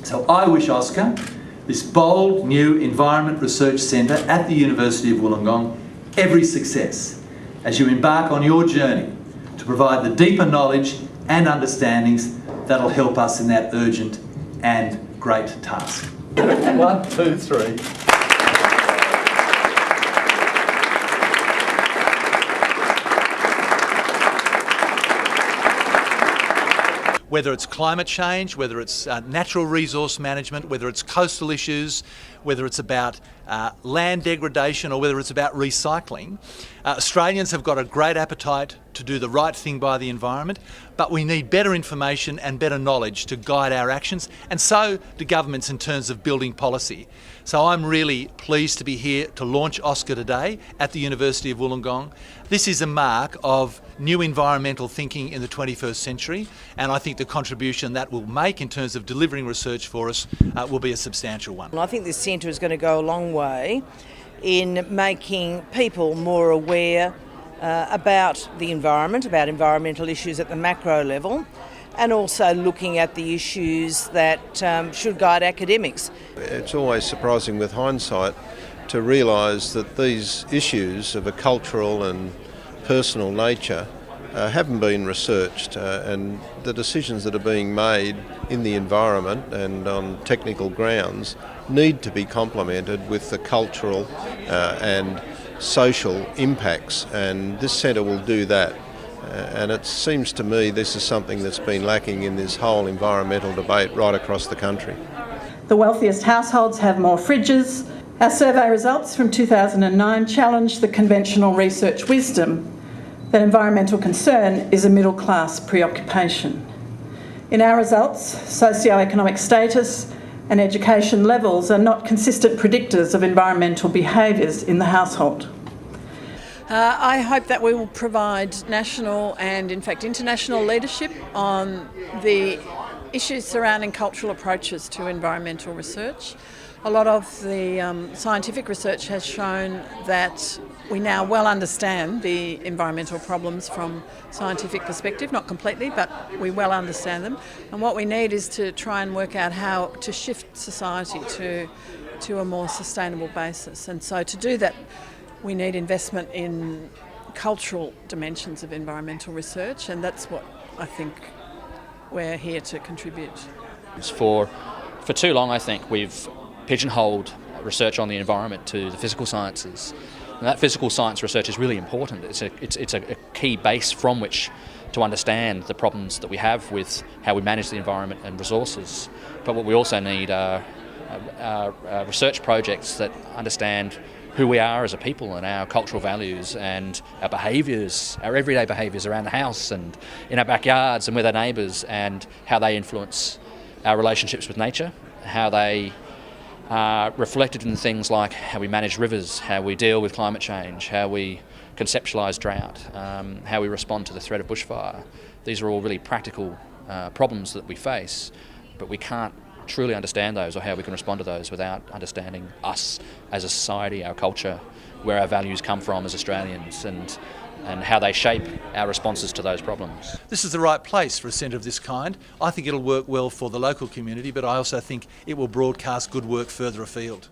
So I wish AUSCCCER, this bold new Environment Research Centre at the University of Wollongong, every success as you embark on your journey to provide the deeper knowledge and understandings that'll help us in that urgent and great task. 1, 2, 3. Whether it's climate change, whether it's natural resource management, whether it's coastal issues, whether it's about land degradation or whether it's about recycling, Australians have got a great appetite to do the right thing by the environment, but we need better information and better knowledge to guide our actions, and so do governments in terms of building policy. So I'm really pleased to be here to launch AUSCCCER today at the University of Wollongong. This is a mark of new environmental thinking in the 21st century, and I think the contribution that will make in terms of delivering research for us will be a substantial one. I think this centre is going to go a long way in making people more aware about the environment, about environmental issues at the macro level, and also looking at the issues that should guide academics. It's always surprising with hindsight to realise that these issues of a cultural and personal nature haven't been researched, and the decisions that are being made in the environment and on technical grounds need to be complemented with the cultural and social impacts, and this centre will do that. And it seems to me this is something that's been lacking in this whole environmental debate right across the country. The wealthiest households have more fridges. Our survey results from 2009 challenge the conventional research wisdom that environmental concern is a middle-class preoccupation. In our results, socioeconomic status and education levels are not consistent predictors of environmental behaviours in the household. I hope that we will provide national and in fact international leadership on the issues surrounding cultural approaches to environmental research. A lot of the scientific research has shown that we now well understand the environmental problems from a scientific perspective, not completely, but we well understand them. And what we need is to try and work out how to shift society to a more sustainable basis. And so to do that, we need investment in cultural dimensions of environmental research, and that's what I think we're here to contribute. For too long, I think we've pigeonholed research on the environment to the physical sciences. And that physical science research is really important. It's a key base from which to understand the problems that we have with how we manage the environment and resources. But what we also need are research projects that understand who we are as a people and our cultural values and our behaviours, our everyday behaviours around the house and in our backyards and with our neighbours, and how they influence our relationships with nature, how they are reflected in things like how we manage rivers, how we deal with climate change, how we conceptualise drought, how we respond to the threat of bushfire. These are all really practical problems that we face, but we can't truly understand those or how we can respond to those without understanding us as a society, our culture, where our values come from as Australians, and how they shape our responses to those problems. This is the right place for a centre of this kind. I think it'll work well for the local community, but I also think it will broadcast good work further afield.